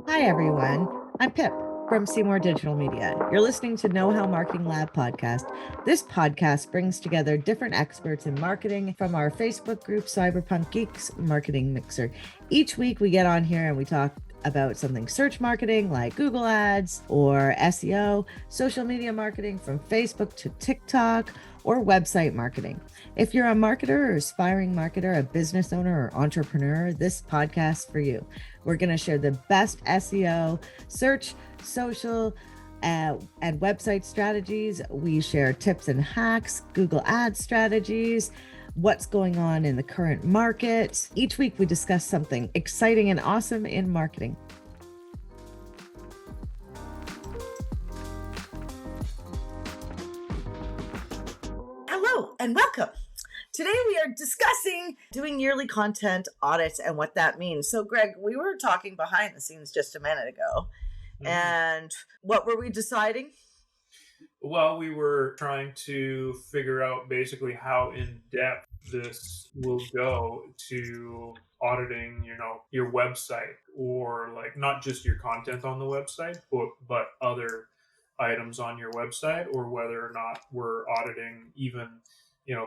Hi, everyone. I'm Pip from Seymour Digital Media. You're listening to Know How Marketing Lab podcast. This podcast brings together different experts in marketing from our Facebook group, Cyberpunk Geeks Marketing Mixer. Each week, we get on here and we talk about something search marketing like Google Ads or SEO, social media marketing from Facebook to TikTok, or website marketing. If you're a marketer or aspiring marketer, a business owner or entrepreneur, this podcast for you. We're going to share the best SEO, search, social, and website strategies. We share tips and hacks, Google Ads strategies, what's going on in the current market. Each week we discuss something exciting and awesome in marketing. Hello and welcome. Today we are discussing doing yearly content audits and what that means. So Greg, we were talking behind the scenes just a minute ago. And what were we deciding? Well, we were trying to figure out basically how in depth this will go to auditing, your website, or like not just your content on the website, but other items on your website, or whether or not we're auditing even,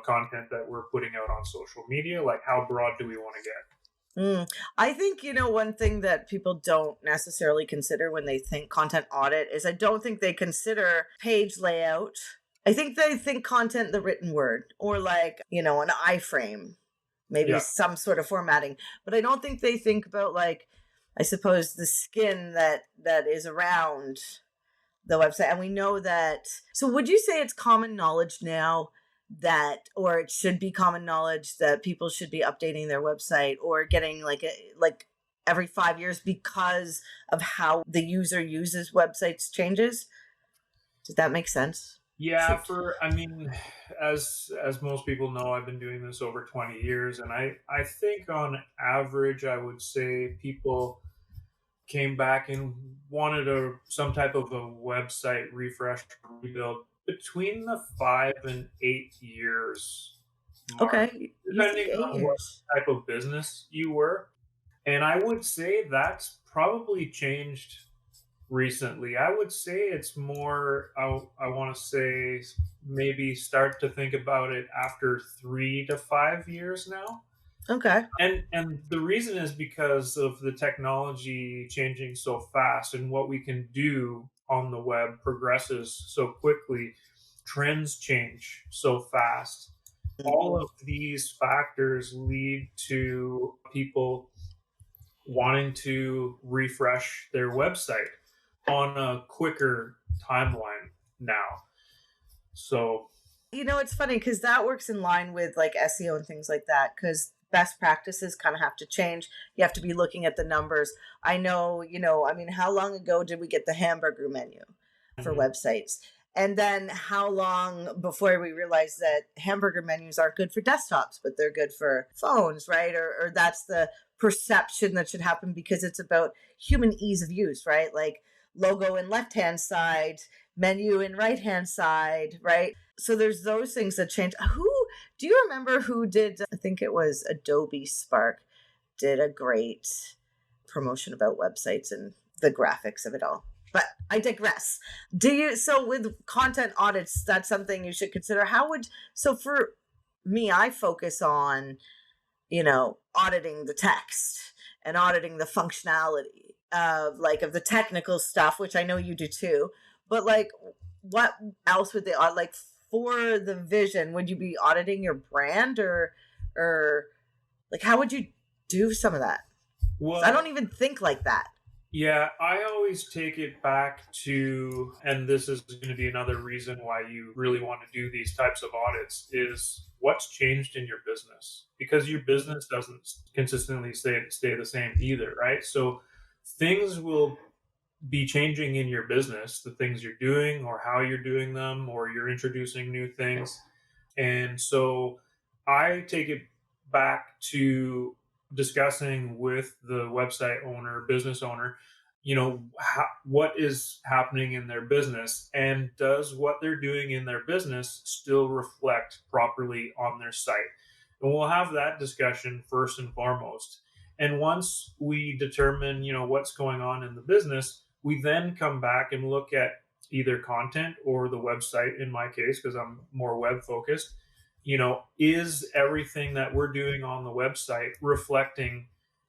content that we're putting out on social media. Like, how broad do we want to get? I think, one thing that people don't necessarily consider when they think content audit is I don't think they consider page layout. I think they think content, the written word, or like, an iframe, maybe some sort of formatting. But I don't think they think about, like, I suppose the skin that is around the website. And we know that. So would you say it's common knowledge now that, or it should be common knowledge that people should be updating their website or getting like every 5 years because of how the user uses websites changes? Does that make sense? Yeah, as most people know, I've been doing this over 20 years, and I think on average, I would say people came back and wanted some type of a website refresh, rebuild between the 5 and 8 years mark, Okay. depending on what type of business you were. And I would say that's probably changed recently. I would say it's more, I want to say maybe start to think about it after 3 to 5 years now. Okay. And the reason is because of the technology changing so fast, and what we can do on the web progresses so quickly. Trends change so fast. All of these factors lead to people wanting to refresh their website on a quicker timeline now. So, it's funny because that works in line with like SEO and things like that, because best practices kind of have to change. You have to be looking at the numbers. I know, how long ago did we get the hamburger menu for websites? And then how long before we realized that hamburger menus aren't good for desktops, but they're good for phones, right? Or that's the perception that should happen because it's about human ease of use, right? Like logo in left-hand side, menu in right-hand side, right? So there's those things that change. Do you remember who did, I think it was Adobe Spark, did a great promotion about websites and the graphics of it all. But I digress. So with content audits, that's something you should consider. So for me, I focus on, auditing the text and auditing the functionality of the technical stuff, which I know you do too. But like, what else would they audit? Like, for the vision, would you be auditing your brand or like, how would you do some of that? Well, I don't even think like that. Yeah, I always take it back to, and this is going to be another reason why you really want to do these types of audits, is what's changed in your business, because your business doesn't consistently stay the same either, right? So things will be changing in your business, the things you're doing or how you're doing them, or you're introducing new things. And so I take it back to discussing with the website owner, business owner, what is happening in their business, and does what they're doing in their business still reflect properly on their site? And we'll have that discussion first and foremost. And once we determine, what's going on in the business, we then come back and look at either content or the website in my case, because I'm more web focused. Is everything that we're doing on the website reflecting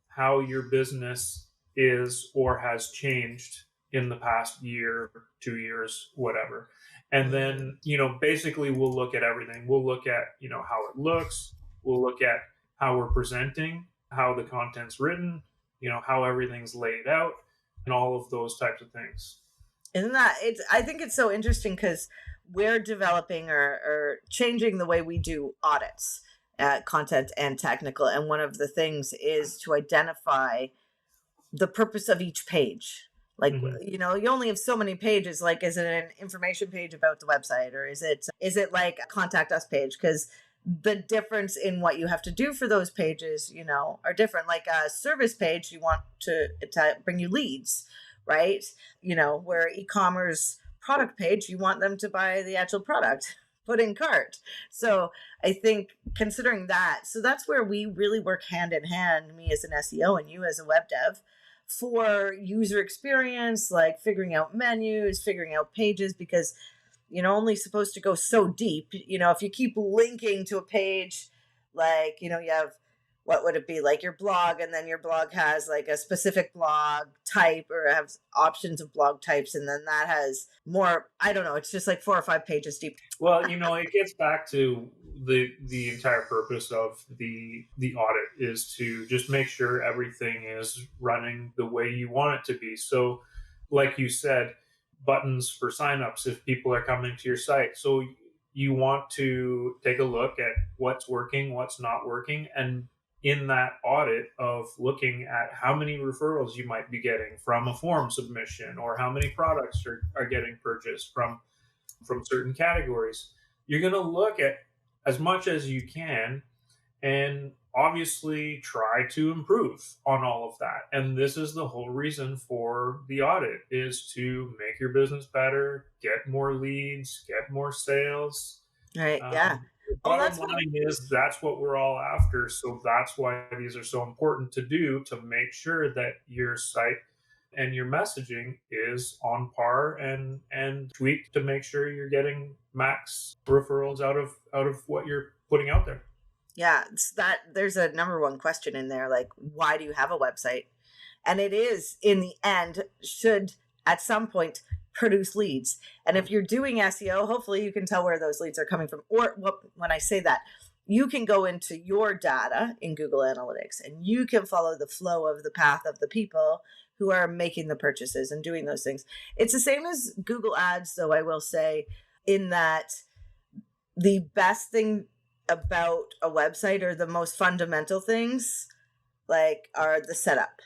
how your business is or has changed in the past year, 2 years, whatever? And then, basically we'll look at everything. We'll look at, how it looks. We'll look at how we're presenting, how the content's written, how everything's laid out, and all of those types of things. Isn't that I think it's so interesting because we're developing or changing the way we do audits, content and technical. And one of the things is to identify the purpose of each page. Like, you only have so many pages. Like, is it an information page about the website, or is it like a contact us page? Because the difference in what you have to do for those pages, are different. Like a service page, you want to bring you leads, right? Where e-commerce product page, you want them to buy the actual product, put in cart. So I think considering that, so that's where we really work hand in hand, me as an SEO and you as a web dev, for user experience, like figuring out menus, figuring out pages, because only supposed to go so deep. If you keep linking to a page, like, you have, what would it be, like your blog, and then your blog has like a specific blog type or have options of blog types, and then that has more, I don't know, it's just like 4 or 5 pages deep. Well, it gets back to the entire purpose of the audit is to just make sure everything is running the way you want it to be. So like you said, buttons for signups if people are coming to your site. So you want to take a look at what's working, what's not working, and in that audit of looking at how many referrals you might be getting from a form submission, or how many products are getting purchased from certain categories, you're going to look at as much as you can and obviously try to improve on all of that. And this is the whole reason for the audit, is to make your business better, get more leads, get more sales. Right. Yeah. The bottom line is that's what we're all after. So that's why these are so important to do, to make sure that your site and your messaging is on par and tweaked to make sure you're getting max referrals out of what you're putting out there. Yeah, it's that there's a number one question in there, like, why do you have a website? And it is, in the end, should at some point produce leads. And if you're doing SEO, hopefully you can tell where those leads are coming from. Or when I say that, you can go into your data in Google Analytics and you can follow the flow of the path of the people who are making the purchases and doing those things. It's the same as Google Ads, though, I will say, in that the best thing about a website, or the most fundamental things, like, are the setup,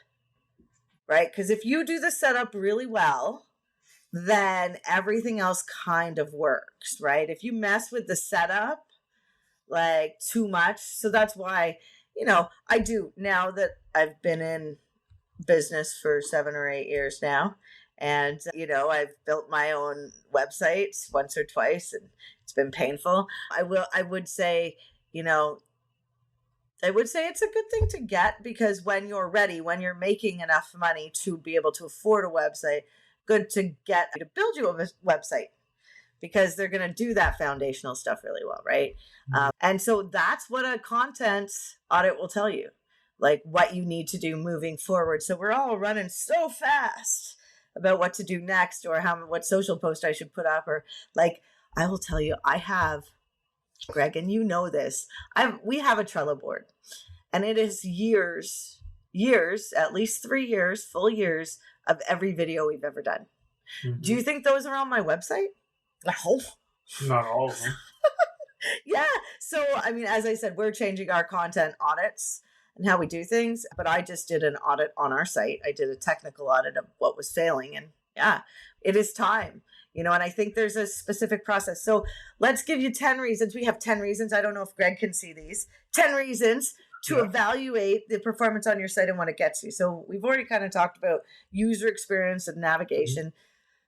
right? Because if you do the setup really well, then everything else kind of works, right? If you mess with the setup like too much, so that's why, I do, now that I've been in business for 7 or 8 years now, and I've built my own websites once or twice, and it's been painful. I would say it's a good thing to get, because when you're ready, when you're making enough money to be able to afford a website, good to build you a website, because they're going to do that foundational stuff really well, right? And so that's what a content audit will tell you, like what you need to do moving forward. So we're all running so fast about what to do next, or what social post I should put up, or like, I will tell you, I have, Greg, and you know this, we have a Trello board, and it is years, at least 3 years, full years of every video we've ever done. Do you think those are on my website? No. Not all of them. Yeah. So, as I said, we're changing our content audits and how we do things, but I just did an audit on our site. I did a technical audit of what was failing, and yeah, it is time. And I think there's a specific process. So let's give you 10 reasons. We have 10 reasons. I don't know if Greg can see these. 10 reasons to evaluate the performance on your site and what it gets you. So we've already kind of talked about user experience and navigation.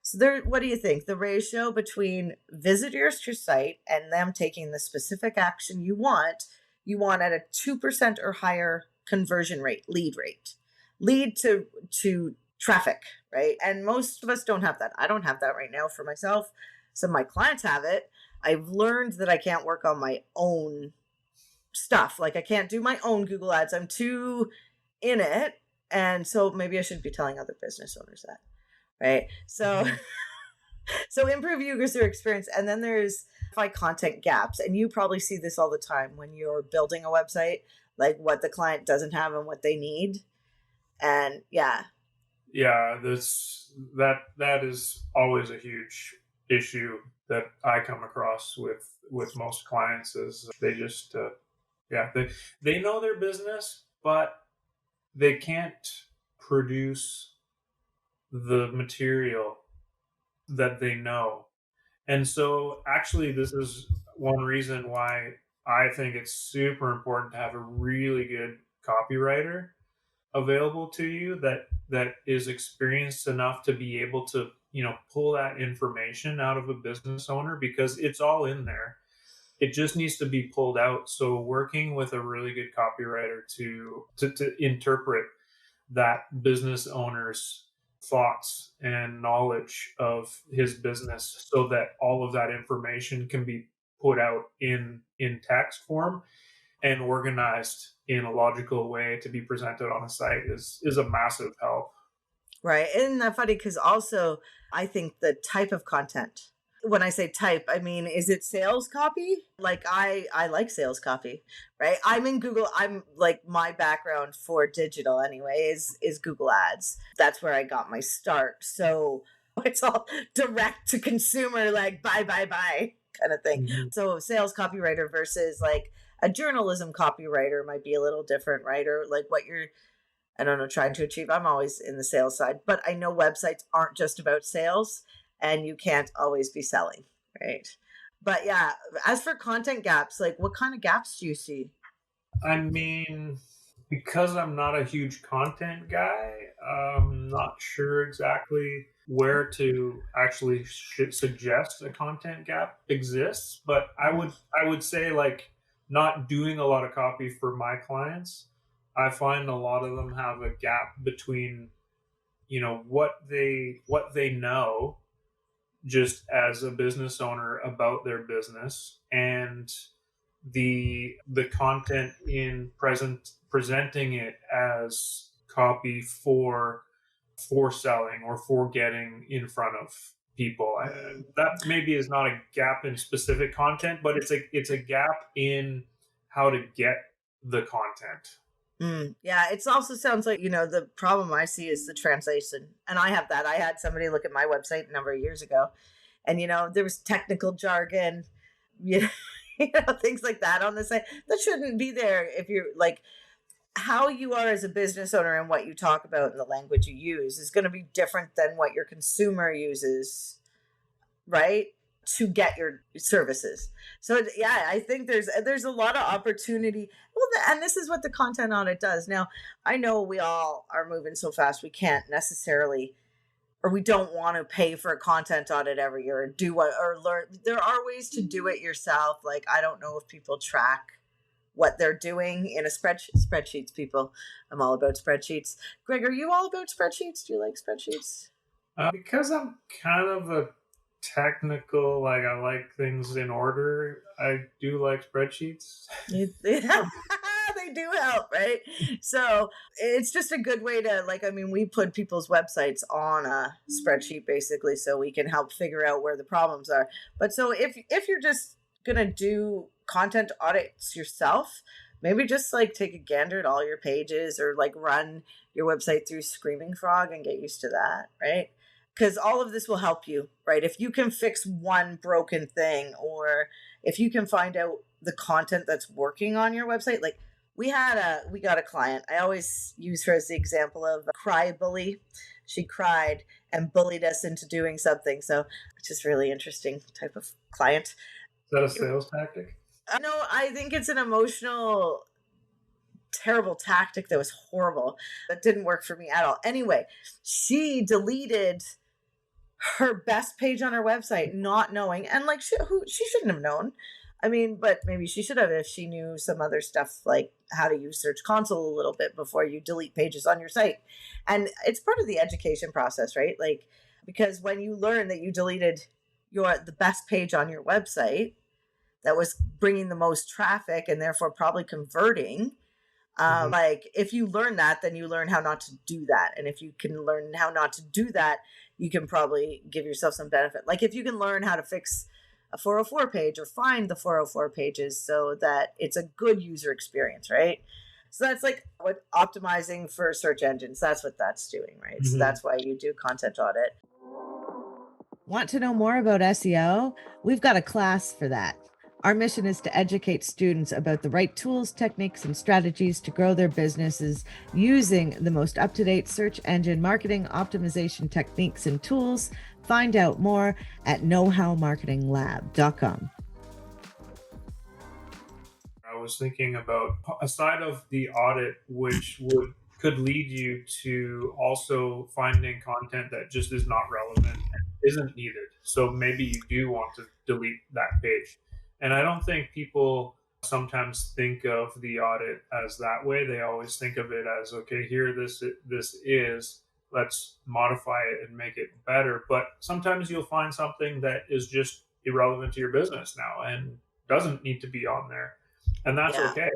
So what do you think? The ratio between visitors to your site and them taking the specific action you want at a 2% or higher conversion rate, lead to traffic, right? And most of us don't have that. I don't have that right now for myself. Some of my clients have it. I've learned that I can't work on my own stuff. Like I can't do my own Google ads. I'm too in it. And so maybe I shouldn't be telling other business owners that, right? So, so improve user experience. And then there's content gaps. And you probably see this all the time when you're building a website, like what the client doesn't have and what they need. And that is always a huge issue that I come across with most clients is they just they know their business, but they can't produce the material that they know. And so actually this is one reason why I think it's super important to have a really good copywriter available to you that is experienced enough to be able to, pull that information out of a business owner, because it's all in there. It just needs to be pulled out. So working with a really good copywriter to interpret that business owner's thoughts and knowledge of his business so that all of that information can be put out in text form and organized in a logical way to be presented on a site is a massive help. Right. Isn't that funny? Because also, I think the type of content, when I say type, I mean, is it sales copy? Like I like sales copy, right? I'm in Google. I'm like, my background for digital anyway is Google ads. That's where I got my start. So it's all direct to consumer, like buy kind of thing. Mm-hmm. So sales copywriter versus like a journalism copywriter might be a little different, right? Or like what you're, I don't know, trying to achieve. I'm always in the sales side, but I know websites aren't just about sales and you can't always be selling, right? But yeah, as for content gaps, like what kind of gaps do you see? I mean, because I'm not a huge content guy, I'm not sure exactly where to actually suggest a content gap exists. But I would say, like, not doing a lot of copy for my clients, I find a lot of them have a gap between, what they know just as a business owner about their business and the content in presenting it as copy for selling or for getting in front of people. That maybe is not a gap in specific content, but it's a gap in how to get the content. Yeah, it also sounds like, the problem I see is the translation. And I have that. I had somebody look at my website a number of years ago and, there was technical jargon, things like that on the site that shouldn't be there. If you're like, how you are as a business owner and what you talk about and the language you use is going to be different than what your consumer uses, right, to get your services. So yeah, I think there's a lot of opportunity. Well, and this is what the content audit does. Now, I know we all are moving so fast we can't necessarily, or we don't want to pay for a content audit every year or learn. There are ways to do it yourself. Like, I don't know if people track what they're doing in a spreadsheets, people. I'm all about spreadsheets. Greg, are you all about spreadsheets? Do you like spreadsheets? Because I'm kind of a technical, like I like things in order. I do like spreadsheets. They do help, right? So it's just a good way to, we put people's websites on a spreadsheet basically so we can help figure out where the problems are. But so if you're just gonna do content audits yourself, maybe just take a gander at all your pages or run your website through Screaming Frog and get used to that, right? Because all of this will help you, right? If you can fix one broken thing, or if you can find out the content that's working on your website. Like we got a client. I always use her as the example of a cry bully. She cried and bullied us into doing something. So, which is really interesting type of client. Is that a sales tactic? No, I think it's an emotional, terrible tactic that was horrible. That didn't work for me at all. Anyway, she deleted her best page on her website, not knowing, and she shouldn't have known. I mean, but maybe she should have if she knew some other stuff like how to use Search Console a little bit before you delete pages on your site. And it's part of the education process, right? Like, because when you learn that you deleted the best page on your website that was bringing the most traffic and therefore probably converting, like if you learn that, then you learn how not to do that. And if you can learn how not to do that, you can probably give yourself some benefit. Like if you can learn how to fix a 404 page or find the 404 pages so that it's a good user experience, right? So that's like what optimizing for search engines, that's what that's doing, right? So that's why you do content audit. Want to know more about SEO? We've got a class for that. Our mission is to educate students about the right tools, techniques, and strategies to grow their businesses using the most up-to-date search engine marketing optimization techniques and tools. Find out more at knowhowmarketinglab.com. I was thinking about, aside of the audit, which could lead you to also finding content that just is not relevant and isn't needed. So maybe you do want to delete that page. And I don't think people sometimes think of the audit as that way. They always think of it as, okay, here this is, let's modify it and make it better. But sometimes you'll find something that is just irrelevant to your business now and doesn't need to be on there. And that's okay.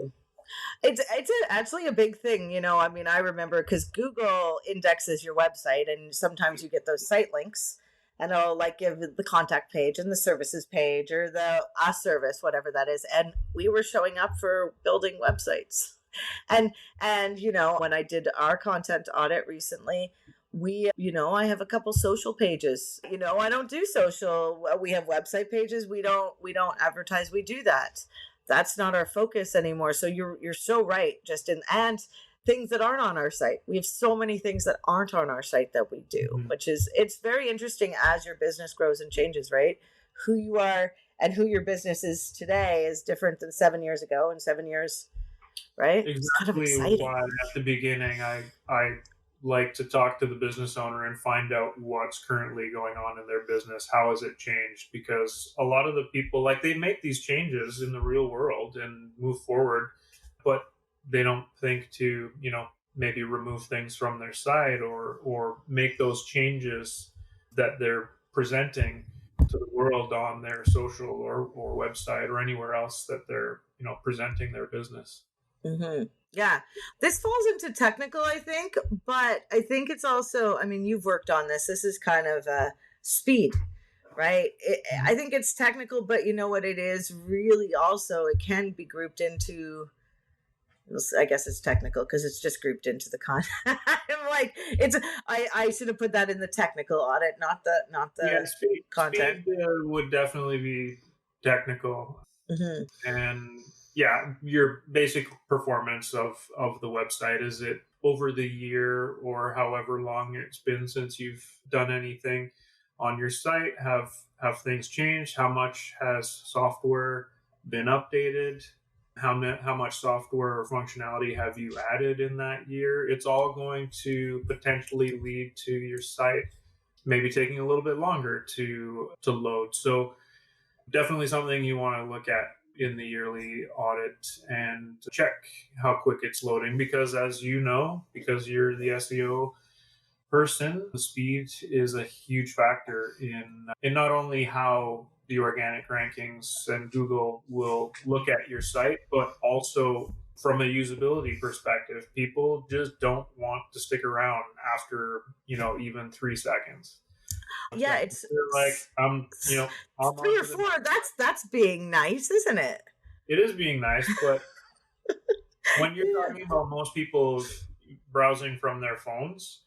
It's actually a big thing, you know. I mean, I remember because Google indexes your website, and sometimes you get those site links, and it'll like give the contact page and the services page or the service, whatever that is. And we were showing up for building websites, and you know, when I did our content audit recently, we, you know, I have a couple social pages. You know, I don't do social. We have website pages. We don't advertise. We do that. That's not our focus anymore. So you're so right, Justin. And things that aren't on our site. We have so many things that aren't on our site that we do, which is, it's very interesting as your business grows and changes, right? Who you are and who your business is today is different than 7 years ago and 7 years, right? Exactly. It's kind of exciting. Why at the beginning I like to talk to the business owner and find out what's currently going on in their business. How has it changed? Because a lot of the people, like, they make these changes in the real world and move forward, but they don't think to, you know, maybe remove things from their site or make those changes that they're presenting to the world on their social or website or anywhere else that they're, you know, presenting their business. Yeah, this falls into technical, I think, but I think it's also, I mean, you've worked on this. This is kind of speed, right? I think it's technical, but you know what it is really also, it can be grouped into, I guess it's technical because it's just grouped into the content. I'm like, I should have put that in the technical audit, not the content. Speed would definitely be technical. And yeah, your basic performance of the website, is it over the year or however long it's been since you've done anything on your site? Have things changed? How much has software been updated? How much software or functionality have you added in that year? It's all going to potentially lead to your site maybe taking a little bit longer to load. So definitely something you want to look at in the yearly audit and check how quick it's loading, because as you know, because you're the SEO person, the speed is a huge factor in not only how the organic rankings and Google will look at your site, but also from a usability perspective. People just don't want to stick around after, you know, even 3 seconds. Yeah, it's like, you know, 3 or 4. That's being nice, isn't it? It is being nice, but when you're talking about most people browsing from their phones,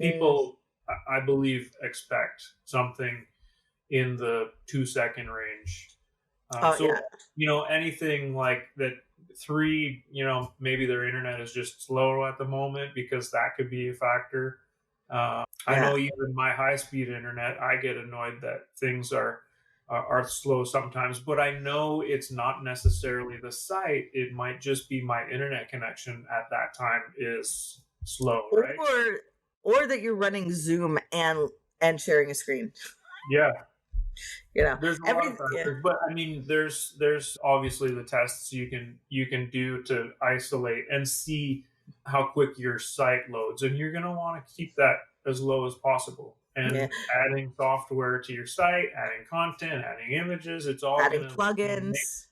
people, I believe, expect something in the 2-second range. You know, anything like that 3, you know, maybe their internet is just slow at the moment, because that could be a factor. I know even my high-speed internet, I get annoyed that things are slow sometimes, but I know it's not necessarily the site. It might just be my internet connection at that time is slow, right? Or that you're running Zoom and sharing a screen. Yeah. There's a lot every of yeah. factors, but I mean, there's obviously the tests you can do to isolate and see how quick your site loads, and you're going to want to keep that as low as possible. Yeah, And adding software to your site, adding content, adding images, it's all adding going to plugins.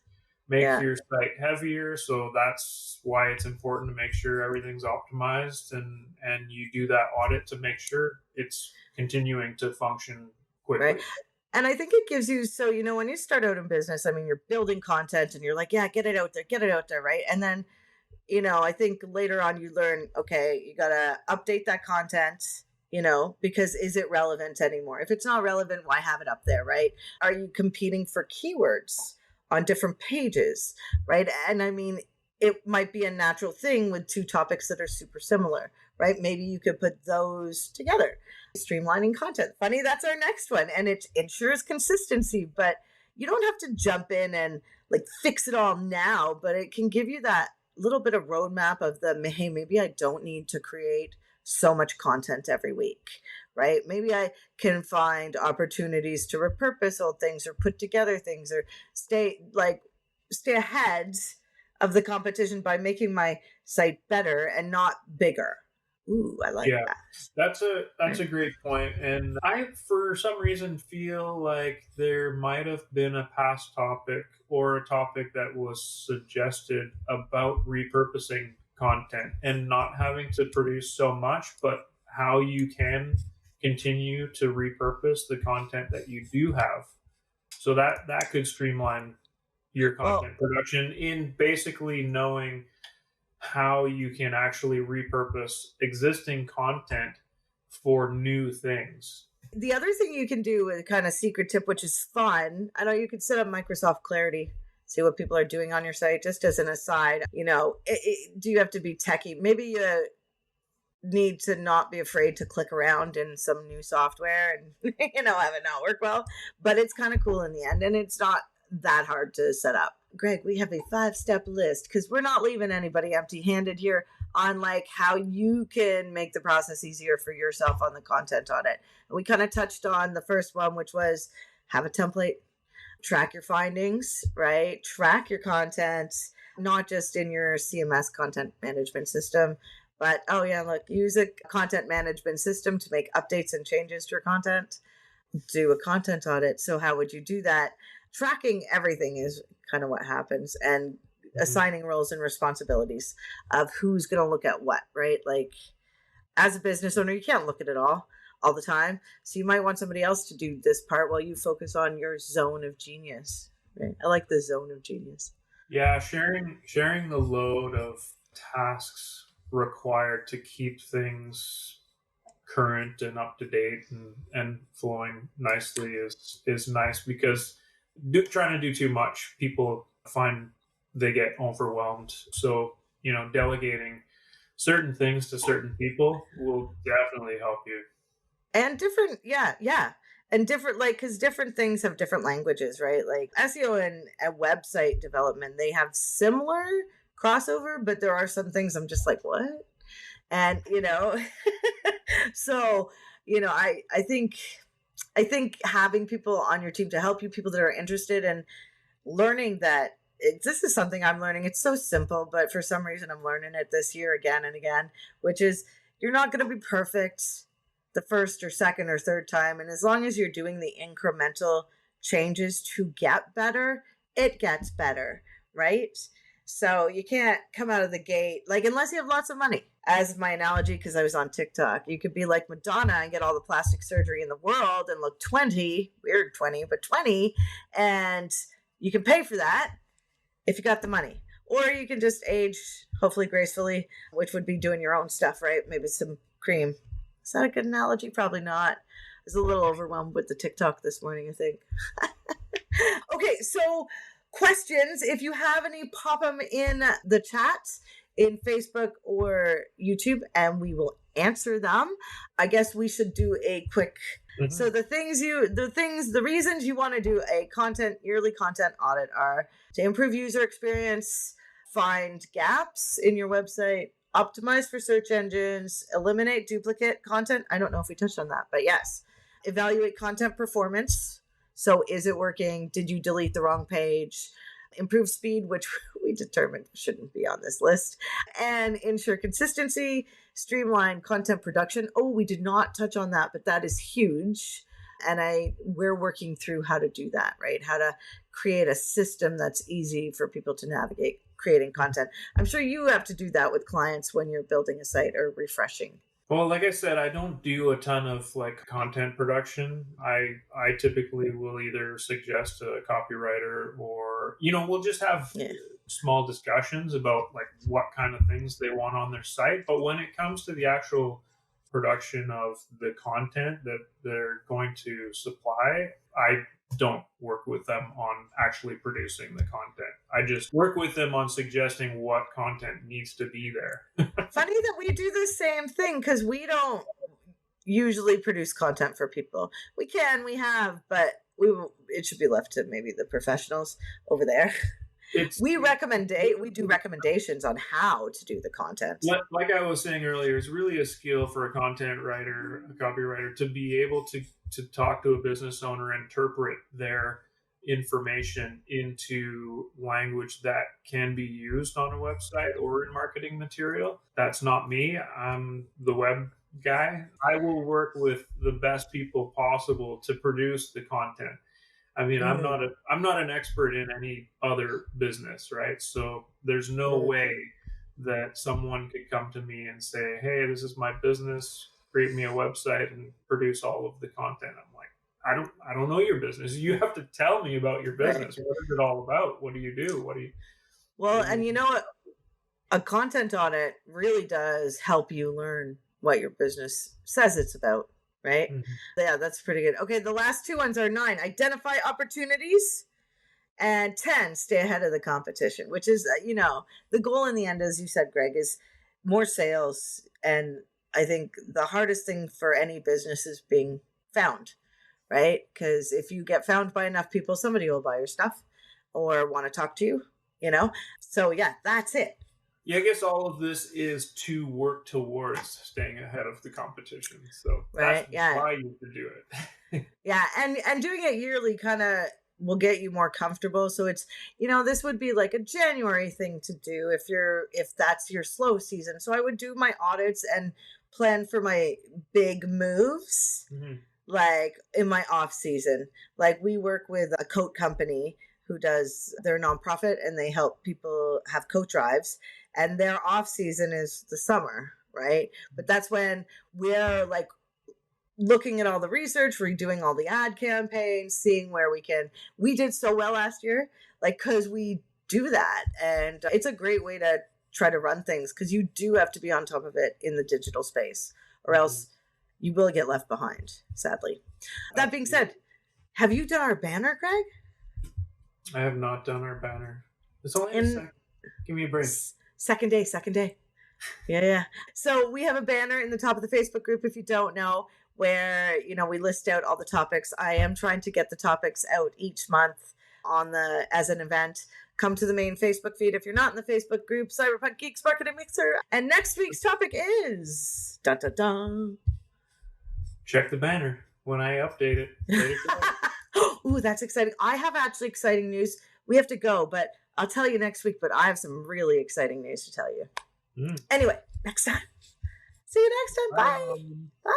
make Yeah, your site heavier. So that's why it's important to make sure everything's optimized, and you do that audit to make sure it's continuing to function right. quickly. And I think it gives you, so, when you start out in business, I mean, you're building content and you're like, yeah, get it out there, right? And then, I think later on you learn, okay, you got to update that content, because is it relevant anymore? If it's not relevant, why have it up there, right? Are you competing for keywords on different pages, right? And I mean, it might be a natural thing with two topics that are super similar, right? Maybe you could put those together. Streamlining content. Funny, that's our next one. And it ensures consistency, but you don't have to jump in and like fix it all now, but it can give you that little bit of roadmap of hey, maybe I don't need to create so much content every week, right? Maybe I can find opportunities to repurpose old things or put together things or stay ahead of the competition by making my site better and not bigger. Ooh, I like Yeah, that. that's a great point, and I, for some reason, feel like there might have been a past topic or a topic that was suggested about repurposing content and not having to produce so much, but how you can continue to repurpose the content that you do have, so that could streamline your Well, content production in basically knowing how you can actually repurpose existing content for new things. the other thing you can do with kind of secret tip, which is fun, I know you could set up Microsoft Clarity, see what people are doing on your site, just as an aside. Do you have to be techie? Maybe you need to not be afraid to click around in some new software and have it not work well, but it's kind of cool in the end, and it's not that hard to set up. Greg, we have a 5-step list because we're not leaving anybody empty handed here on like how you can make the process easier for yourself on the content audit. And we kind of touched on the first one, which was have a template, track your findings, right? Track your content, not just in your CMS content management system, but use a content management system to make updates and changes to your content. Do a content audit. So how would you do that? Tracking everything is kind of what happens, and assigning roles and responsibilities of who's going to look at what, right? Like as a business owner, you can't look at it all the time. So you might want somebody else to do this part while you focus on your zone of genius. Right? I like the zone of genius. Yeah, sharing the load of tasks required to keep things current and up to date and flowing nicely is nice, because trying to do too much, people find they get overwhelmed. So, delegating certain things to certain people will definitely help you. And different, yeah. And different, like, because different things have different languages, right? Like SEO and website development, they have similar crossover, but there are some things I'm just like, what? And, so, I think having people on your team to help you, people that are interested in learning that this is something I'm learning. It's so simple, but for some reason I'm learning it this year again and again, which is you're not going to be perfect the first or second or third time. And as long as you're doing the incremental changes to get better, it gets better, right? So you can't come out of the gate, like, unless you have lots of money. As my analogy, because I was on TikTok, you could be like Madonna and get all the plastic surgery in the world and look 20, weird 20, but 20. And you can pay for that if you got the money. Or you can just age, hopefully gracefully, which would be doing your own stuff, right? Maybe some cream. Is that a good analogy? Probably not. I was a little overwhelmed with the TikTok this morning, I think. Okay, so questions, if you have any, pop them in the chat in Facebook or YouTube, and we will answer them. I guess we should do a quick. So the reasons you want to do a yearly content audit are to improve user experience, find gaps in your website, optimize for search engines, eliminate duplicate content. I don't know if we touched on that, but yes. Evaluate content performance. So is it working? Did you delete the wrong page? Improve speed, which we determined shouldn't be on this list, and ensure consistency, streamline content production. Oh, we did not touch on that, but that is huge. And we're working through how to do that, right? How to create a system that's easy for people to navigate creating content. I'm sure you have to do that with clients when you're building a site or refreshing. Well, like I said, I don't do a ton of like content production. I typically will either suggest a copywriter or, we'll just have small discussions about like what kind of things they want on their site. But when it comes to the actual production of the content that they're going to supply, I don't work with them on actually producing the content. I just work with them on suggesting what content needs to be there. Funny that we do the same thing, because we don't usually produce content for people. We have, but it should be left to maybe the professionals over there. We do recommendations on how to do the content. Like I was saying earlier, it's really a skill for a content writer, a copywriter, to be able to talk to a business owner and interpret their information into language that can be used on a website or in marketing material. That's not me. I'm the web guy. I will work with the best people possible to produce the content. I mean, I'm not an expert in any other business, right? So there's no way that someone could come to me and say, "Hey, this is my business. Create me a website and produce all of the content." I'm like, I don't know your business. You have to tell me about your business. Right. What is it all about? What do you do? Well, and you know what? A content audit really does help you learn what your business says it's about. Right? Mm-hmm. Yeah, that's pretty good. Okay, the last two ones are 9, identify opportunities, and 10, stay ahead of the competition, which is, the goal in the end, as you said, Greg, is more sales. And I think the hardest thing for any business is being found, right? Because if you get found by enough people, somebody will buy your stuff or want to talk to you, So yeah, that's it. Yeah, I guess all of this is to work towards staying ahead of the competition. So that's why you should do it. Yeah, and doing it yearly kind of will get you more comfortable. So it's, this would be like a January thing to do if that's your slow season. So I would do my audits and plan for my big moves, like in my off season. Like we work with a coat company they're a nonprofit and they help people have coat drives, and their off season is the summer, right? But that's when we're like looking at all the research, redoing all the ad campaigns, seeing where we did so well last year, like, cause we do that. And it's a great way to try to run things, cause you do have to be on top of it in the digital space, or else you will get left behind, sadly. That being said, have you done our banner, Greg? I have not done our banner. It's only a second. Give me a break. Second day. Yeah. So we have a banner in the top of the Facebook group, if you don't know, where, we list out all the topics. I am trying to get the topics out each month as an event. Come to the main Facebook feed if you're not in the Facebook group, Cyberpunk Geeks Marketing Mixer. And next week's topic is dun dun dun. Check the banner when I update it. Ooh, that's exciting. I have actually exciting news. We have to go, but I'll tell you next week, but I have some really exciting news to tell you. Anyway, next time. See you next time. Bye.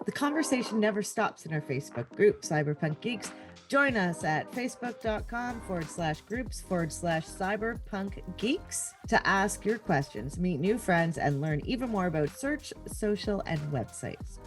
The conversation never stops in our Facebook group, Cyberpunk Geeks. Join us at facebook.com/groups/cyberpunk geeks to ask your questions, meet new friends, and learn even more about search, social, and websites.